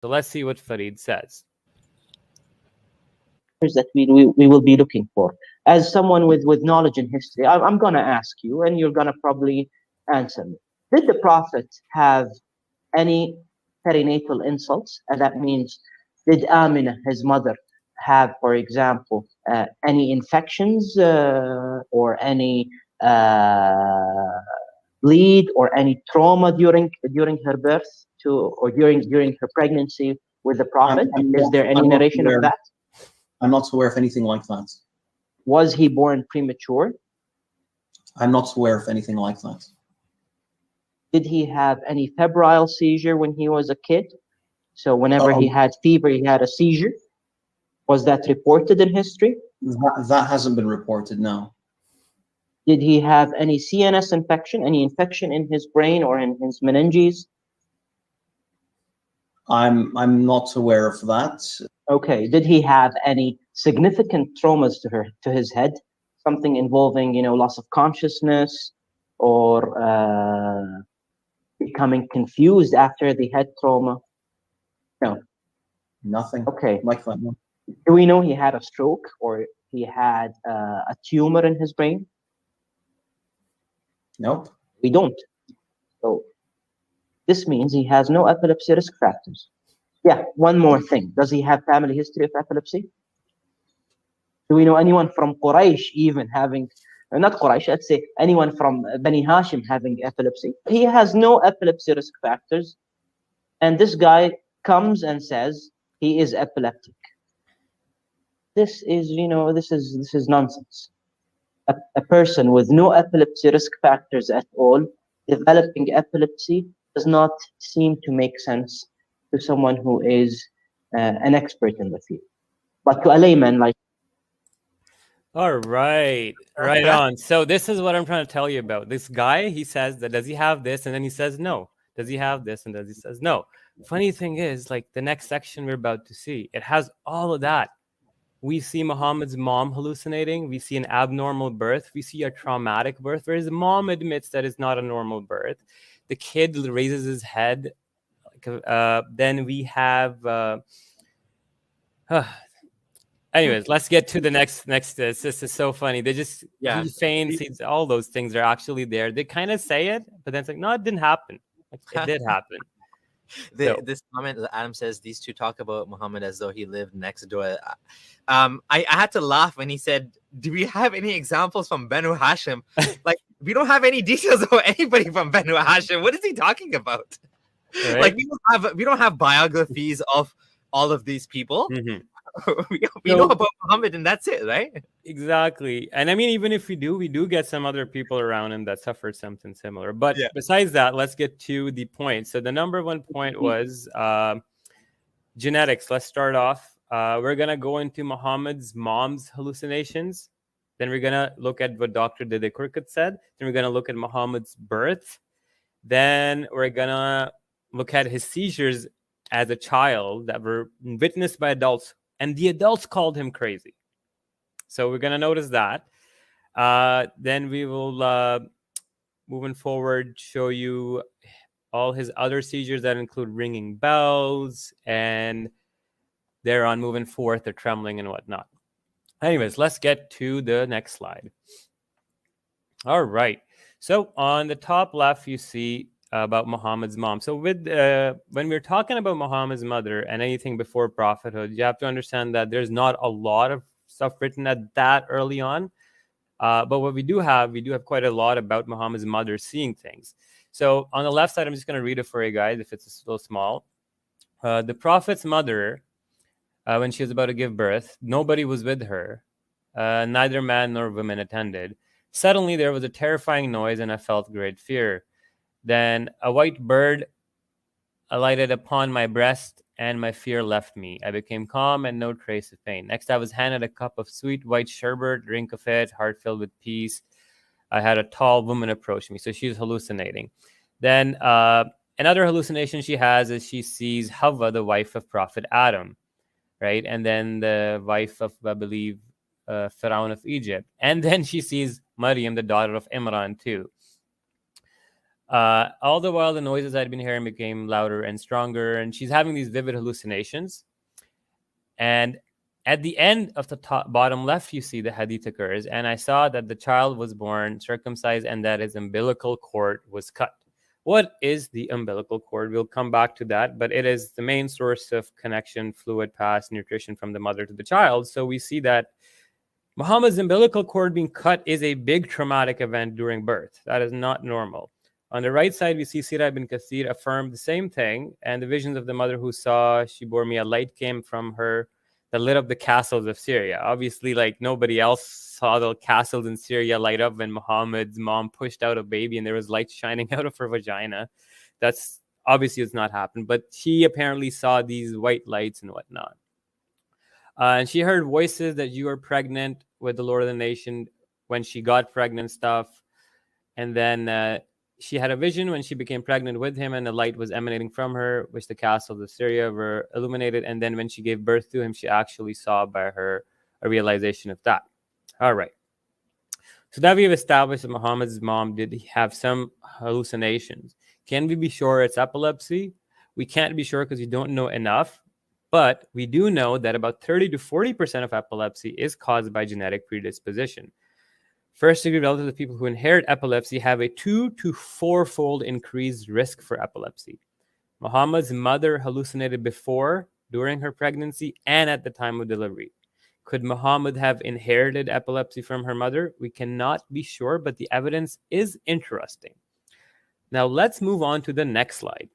So let's see what Farid says. That we will be looking for. As someone with knowledge in history, I'm going to ask you, and you're going to probably answer me. Did the Prophet have any perinatal insults? And that means, did Amina, his mother, have, for example, any infections or any bleed or any trauma during her birth or during her pregnancy with the Prophet? Is there any narration of that? I'm not aware of anything like that. Was he born premature? I'm not aware of anything like that. Did he have any febrile seizure when he was a kid? So whenever he had fever, he had a seizure? Was that reported in history? That hasn't been reported, no. Did he have any CNS infection, any infection in his brain or in his meninges? I'm not aware of that. Okay. Did he have any significant traumas to his head? Something involving, loss of consciousness or becoming confused after the head trauma? No. Nothing. Okay. Like that. No. Do we know he had a stroke or he had a tumor in his brain? Nope. We don't. So this means he has no epilepsy risk factors. Yeah, one more thing. Does he have family history of epilepsy? Do we know anyone from Quraysh even having, not Quraysh, let's say anyone from Bani Hashim having epilepsy? He has no epilepsy risk factors. And this guy comes and says he is epileptic. This is, this is nonsense. A person with no epilepsy risk factors at all developing epilepsy does not seem to make sense to someone who is an expert in the field. But to a layman like... All right. Right on. So this is what I'm trying to tell you about. This guy, he says that, does he have this? And then he says no. Does he have this? And then he says no. Funny thing is, like the next section we're about to see, it has all of that. We see Muhammad's mom hallucinating. We see an abnormal birth. We see a traumatic birth, whereas the mom admits that it's not a normal birth. The kid raises his head. Then we have... Anyways, let's get to the next. This is so funny. They just he feigns, all those things are actually there. They kind of say it, but then it's like, no, it didn't happen. Like, it did happen. This comment that Adam says, these two talk about Muhammad as though he lived next door. I had to laugh when he said, do we have any examples from Banu Hashim? Like, we don't have any details about anybody from Banu Hashim. What is he talking about? Right? Like, we don't have biographies of all of these people. Mm-hmm. we know about Muhammad and that's it, right? Exactly. And I mean, even if we do get some other people around him that suffered something similar. But besides that, let's get to the point. So the number one point was genetics. Let's start off. We're going to go into Muhammad's mom's hallucinations. Then we're going to look at what Dr. Dede Kurkut said. Then we're going to look at Muhammad's birth. Then we're going to look at his seizures as a child that were witnessed by adults. And the adults called him crazy. So we're going to notice that. Then we will, moving forward, show you all his other seizures that include ringing bells. And they're on moving forth, they're trembling and whatnot. Anyways, let's get to the next slide. All right. So on the top left, you see about Muhammad's mom. So with when we're talking about Muhammad's mother and anything before prophethood, you have to understand that there's not a lot of stuff written at that early on. But what we do have quite a lot about Muhammad's mother seeing things. So on the left side, I'm just going to read it for you guys if it's a little small. The prophet's mother, when she was about to give birth, nobody was with her. Neither man nor women attended. Suddenly there was a terrifying noise and I felt great fear. Then a white bird alighted upon my breast and my fear left me. I became calm and no trace of pain. Next, I was handed a cup of sweet white sherbet, drink of it, heart filled with peace. I had a tall woman approach me. So she was hallucinating. Then another hallucination she has is she sees Hawa, the wife of Prophet Adam, right? And then the wife of, I believe, Pharaoh of Egypt. And then she sees Maryam, the daughter of Imran too. All the while, the noises I'd been hearing became louder and stronger, and she's having these vivid hallucinations. And at the end of the bottom left, you see the hadith occurs, and I saw that the child was born circumcised and that his umbilical cord was cut. What is the umbilical cord? We'll come back to that, but it is the main source of connection, fluid pass, nutrition from the mother to the child. So we see that Muhammad's umbilical cord being cut is a big traumatic event during birth. That is not normal. On the right side, we see Sirah ibn Kathir affirmed the same thing, and the visions of the mother who saw she bore me, a light came from her that lit up the castles of Syria. Obviously, like nobody else saw the castles in Syria light up when Muhammad's mom pushed out a baby and there was light shining out of her vagina. That's obviously it's not happened, but she apparently saw these white lights and whatnot. And she heard voices that you are pregnant with the Lord of the Nation when she got pregnant stuff. And then she had a vision when she became pregnant with him, and the light was emanating from her, which the castles of Syria were illuminated. And then when she gave birth to him, she actually saw by her a realization of that. All right. So that we have established that Muhammad's mom did have some hallucinations. Can we be sure it's epilepsy? We can't be sure because we don't know enough. But we do know that about 30 to 40% of epilepsy is caused by genetic predisposition. First degree relatives of people who inherit epilepsy have a 2 to 4-fold increased risk for epilepsy. Muhammad's mother hallucinated before, during her pregnancy, and at the time of delivery. Could Muhammad have inherited epilepsy from her mother? We cannot be sure, but the evidence is interesting. Now let's move on to the next slide.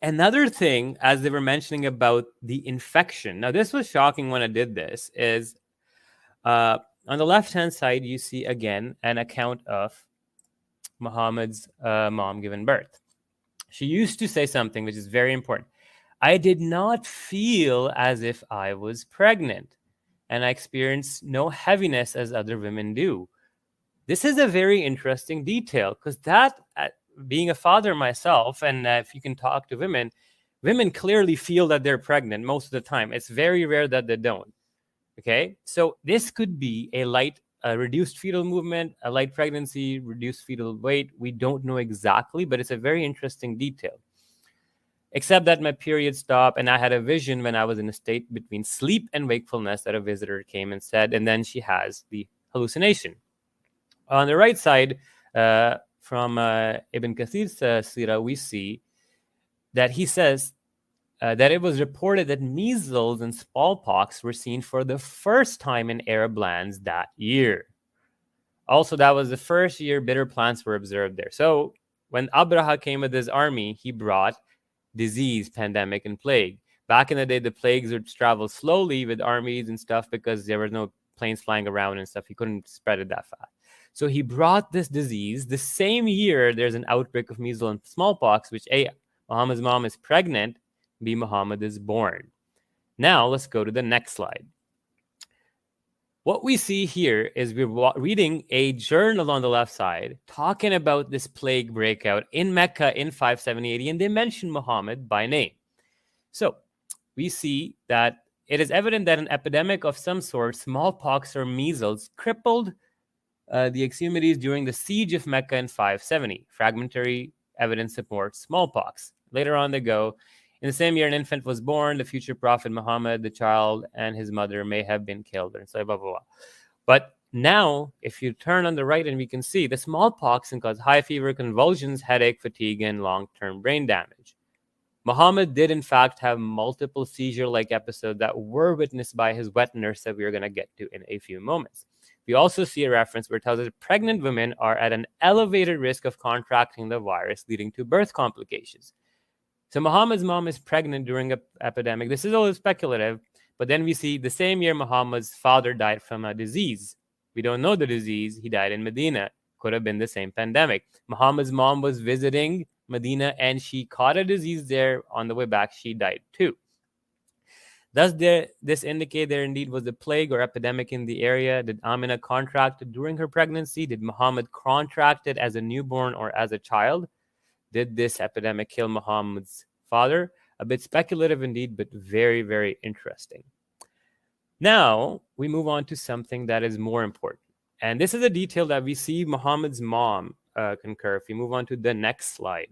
Another thing, as they were mentioning about the infection. Now this was shocking when I did this, is on the left-hand side, you see again an account of Muhammad's mom giving birth. She used to say something which is very important. I did not feel as if I was pregnant, and I experienced no heaviness as other women do. This is a very interesting detail because that, being a father myself, and if you can talk to women, women clearly feel that they're pregnant most of the time. It's very rare that they don't. Okay, so this could be a reduced fetal movement, a light pregnancy, reduced fetal weight. We don't know exactly, but it's a very interesting detail. Except that my period stopped, and I had a vision when I was in a state between sleep and wakefulness that a visitor came and said, and then she has the hallucination. On the right side, from Ibn Kathir's Sirah, we see that he says that it was reported that measles and smallpox were seen for the first time in Arab lands that year. Also, that was the first year bitter plants were observed there. So when Abraha came with his army, he brought disease, pandemic, and plague. Back in the day, the plagues would travel slowly with armies and stuff because there was no planes flying around and stuff. He couldn't spread it that fast. So he brought this disease. The same year, there's an outbreak of measles and smallpox, which A, Muhammad's mom is pregnant, B, Muhammad is born. Now, let's go to the next slide. What we see here is we're reading a journal on the left side talking about this plague breakout in Mecca in 570 AD, and they mention Muhammad by name. So we see that it is evident that an epidemic of some sort, smallpox or measles, crippled the extremities during the siege of Mecca in 570. Fragmentary evidence supports smallpox. Later on they go, in the same year, an infant was born. The future prophet Muhammad, the child, and his mother may have been killed. And so blah, blah, blah. But now, if you turn on the right, and we can see the smallpox can cause high fever, convulsions, headache, fatigue, and long-term brain damage. Muhammad did, in fact, have multiple seizure-like episodes that were witnessed by his wet nurse that we are going to get to in a few moments. We also see a reference where it tells us that pregnant women are at an elevated risk of contracting the virus, leading to birth complications. So Muhammad's mom is pregnant during an epidemic. This is all speculative, but then we see the same year Muhammad's father died from a disease. We don't know the disease. He died in Medina. Could have been the same pandemic. Muhammad's mom was visiting Medina and she caught a disease there. On the way back, she died too. Does this indicate there indeed was a plague or epidemic in the area? Did Amina contract it during her pregnancy? Did Muhammad contract it as a newborn or as a child? Did this epidemic kill Muhammad's father? A bit speculative indeed, but very, very interesting. Now, we move on to something that is more important. And this is a detail that we see Muhammad's mom concur if we move on to the next slide.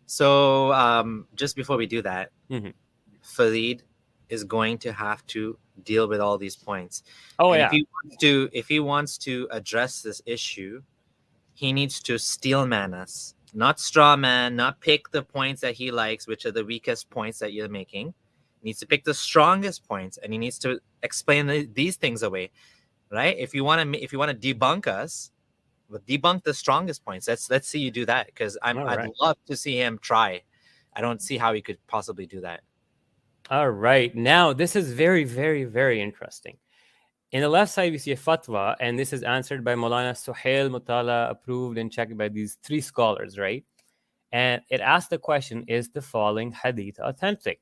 So just before we do that, Mhm. Farid is going to have to deal with all these points. Oh, and yeah. if he wants to address this issue, he needs to steel man us, not straw man, not pick the points that he likes, which are the weakest points that you're making. He needs to pick the strongest points, and he needs to explain these things away, right? If you want to debunk us, but debunk the strongest points. Let's see you do that, because I'd right. love to see him try. I don't see how he could possibly do that. All right. Now, this is very, very, very interesting. In the left side, we see a fatwa, and this is answered by Maulana Suhail Mutala, approved and checked by these 3 scholars, right? And it asked the question, is the following hadith authentic?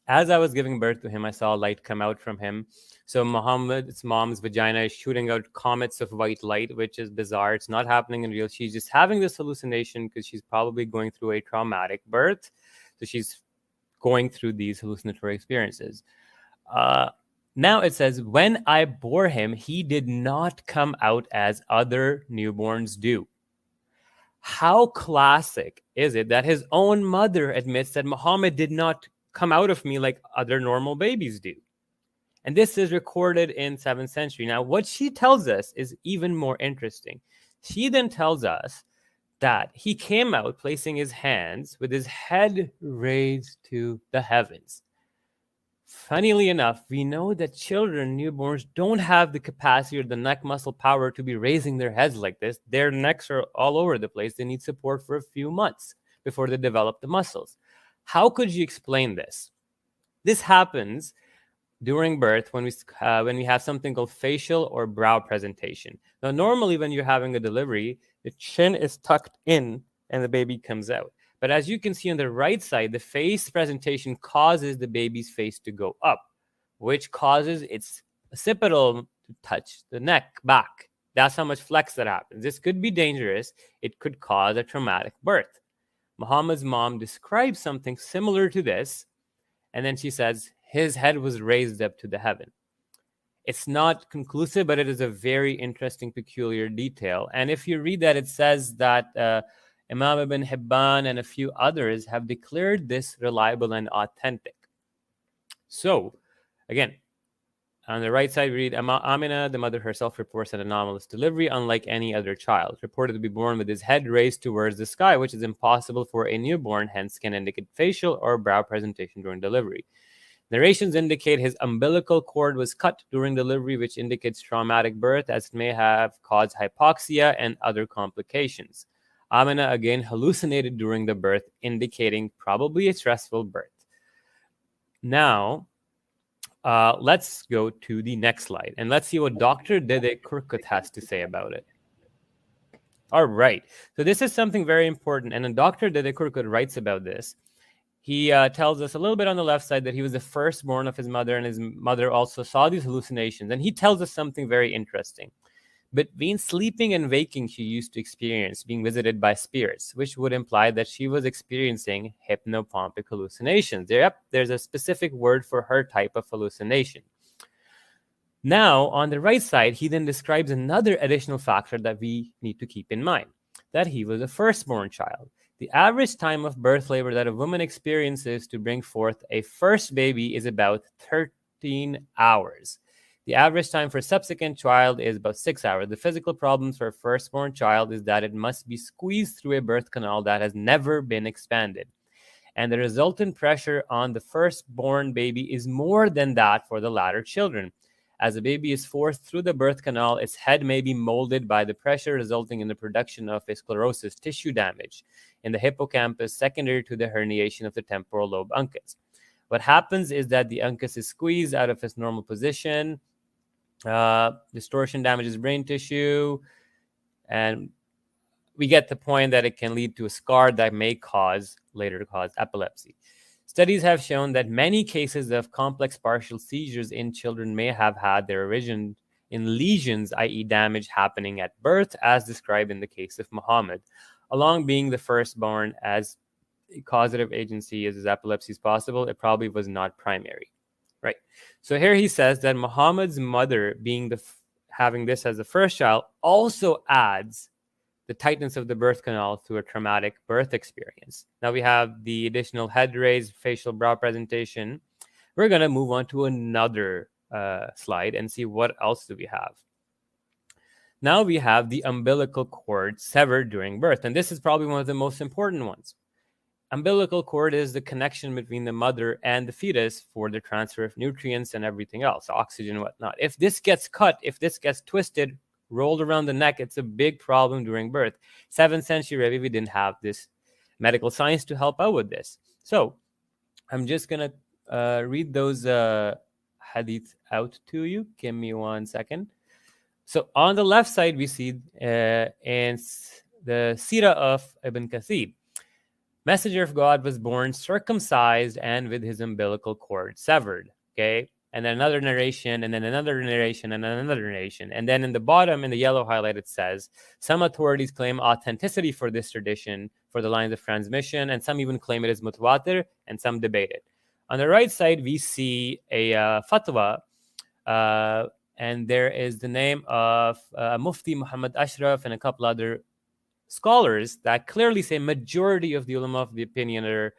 As I was giving birth to him, I saw light come out from him. So Muhammad's mom's vagina is shooting out comets of white light, which is bizarre. It's not happening in real. She's just having this hallucination because she's probably going through a traumatic birth. So she's going through these hallucinatory experiences. Now it says, when I bore him, he did not come out as other newborns do. How classic is it that his own mother admits that Muhammad did not come out of me like other normal babies do? And this is recorded in 7th century. Now, what she tells us is even more interesting. She then tells us that he came out placing his hands with his head raised to the heavens. Funnily enough, we know that children, newborns, don't have the capacity or the neck muscle power to be raising their heads like this. Their necks are all over the place. They need support for a few months before they develop the muscles. How could you explain this? This happens during birth when we have something called facial or brow presentation. Now, normally when you're having a delivery, the chin is tucked in and the baby comes out. But as you can see on the right side, the face presentation causes the baby's face to go up, which causes its occipital to touch the neck back. That's how much flex that happens. This could be dangerous. It could cause a traumatic birth. Muhammad's mom describes something similar to this, and then she says his head was raised up to the heaven. It's not conclusive, but it is a very interesting, peculiar detail. And if you read that, it says that Imam Ibn Hibban and a few others have declared this reliable and authentic. So, again, on the right side, we read, Amina, the mother herself, reports an anomalous delivery, unlike any other child, reported to be born with his head raised towards the sky, which is impossible for a newborn, hence can indicate facial or brow presentation during delivery. Narrations indicate his umbilical cord was cut during delivery, which indicates traumatic birth, as it may have caused hypoxia and other complications. Amina again hallucinated during the birth, indicating probably a stressful birth. Now, let's go to the next slide, and let's see what Dr. Dede Kurkut has to say about it. All right. So this is something very important, and Dr. Dede Kurkut writes about this. He tells us a little bit on the left side that he was the firstborn of his mother, and his mother also saw these hallucinations. And he tells us something very interesting. Between sleeping and waking, she used to experience being visited by spirits, which would imply that she was experiencing hypnopompic hallucinations. There's a specific word for her type of hallucination. Now, on the right side, he then describes another additional factor that we need to keep in mind, that he was a firstborn child. The average time of birth labor that a woman experiences to bring forth a first baby is about 13 hours. The average time for a subsequent child is about 6 hours. The physical problems for a firstborn child is that it must be squeezed through a birth canal that has never been expanded. And the resultant pressure on the firstborn baby is more than that for the latter children. As the baby is forced through the birth canal, its head may be molded by the pressure, resulting in the production of a sclerosis, tissue damage in the hippocampus, secondary to the herniation of the temporal lobe uncus. What happens is that the uncus is squeezed out of its normal position. Distortion damages brain tissue, and we get the point that it can lead to a scar that may later cause epilepsy. Studies have shown that many cases of complex partial seizures in children may have had their origin in lesions, i.e. damage happening at birth, as described in the case of Muhammad. Along being the firstborn, as causative agency as epilepsy is possible, it probably was not primary. Right. So here he says that Muhammad's mother, being having this as the first child, also adds the tightness of the birth canal through a traumatic birth experience. Now we have the additional head raise, facial brow presentation. We're going to move on to another slide and see what else do we have. Now we have the umbilical cord severed during birth, and this is probably one of the most important ones. Umbilical cord is the connection between the mother and the fetus for the transfer of nutrients and everything else, oxygen and whatnot. If this gets cut, if this gets twisted, rolled around the neck, it's a big problem during birth. 7th century Arabia, we didn't have this medical science to help out with this. So I'm just going to read those hadith out to you. Give me 1 second. So on the left side, we see in the Sirah of Ibn Kathir, Messenger of God was born circumcised and with his umbilical cord severed. Okay. And then another narration, and then another narration, and then another narration. And then in the bottom, in the yellow highlight, it says, some authorities claim authenticity for this tradition for the lines of transmission, and some even claim it is mutawatir, and some debate it. On the right side, we see a fatwa, and there is the name of Mufti Muhammad Ashraf and a couple other scholars that clearly say majority of the ulama of the opinion are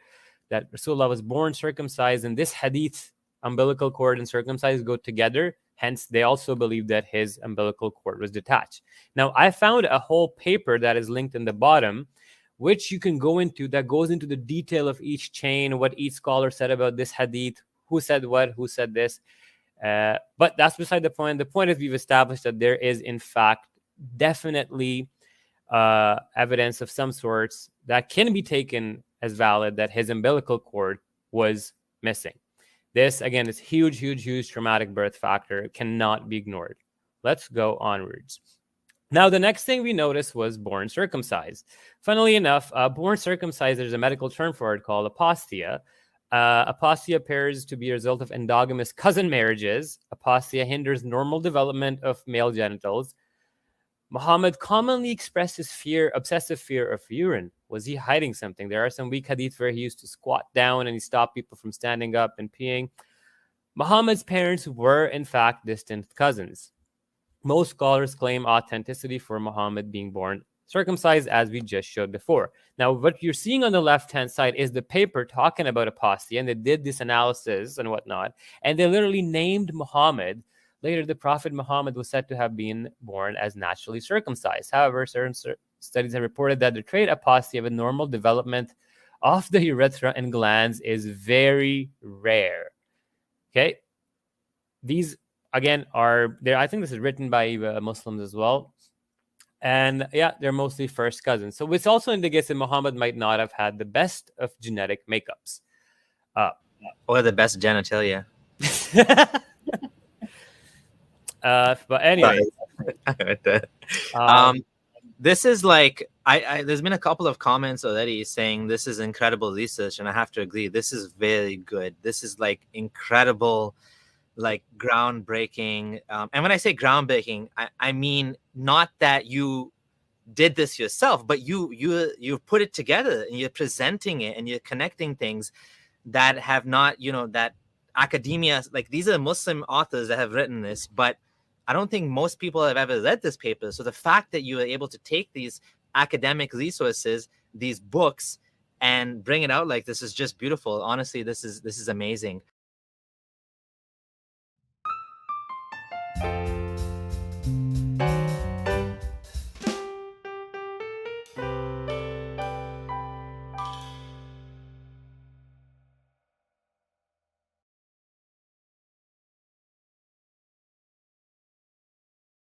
that Rasulullah was born circumcised, and this hadith, umbilical cord and circumcised, go together. Hence, they also believe that his umbilical cord was detached. Now, I found a whole paper that is linked in the bottom, which you can go into, that goes into the detail of each chain, what each scholar said about this hadith, who said what, who said this. But that's beside the point. The point is we've established that there is, in fact, definitely evidence of some sorts that can be taken as valid that his umbilical cord was missing. This, again, is huge, huge, huge traumatic birth factor. It cannot be ignored. Let's go onwards. Now, the next thing we noticed was born circumcised. Funnily enough, born circumcised, there's a medical term for it called apostia. Apostia appears to be a result of endogamous cousin marriages. Apostia hinders normal development of male genitals. Muhammad commonly expressed his obsessive fear of urine. Was he hiding something? There are some weak hadith where he used to squat down and he stopped people from standing up and peeing. Muhammad's parents were, in fact, distant cousins. Most scholars claim authenticity for Muhammad being born circumcised, as we just showed before. Now, what you're seeing on the left-hand side is the paper talking about apostasy, and they did this analysis and whatnot, and they literally named Muhammad. Later, the Prophet Muhammad was said to have been born as naturally circumcised. However, certain studies have reported that the trait apostasy of a normal development of the urethra and glands is very rare. Okay? These, again, are there. I think this is written by Muslims as well. And yeah, they're mostly first cousins. So which also indicates that Muhammad might not have had the best of genetic makeups. Or the best genitalia. But anyway, this is like there's been a couple of comments already saying this is incredible research, and I have to agree, this is very good. This is like incredible, like groundbreaking. And when I say groundbreaking, I mean not that you did this yourself, but you put it together and you're presenting it and you're connecting things that have not, that academia, like these are Muslim authors that have written this, but I don't think most people have ever read this paper. So the fact that you are able to take these academic resources, these books, and bring it out like this is just beautiful. Honestly, this is amazing.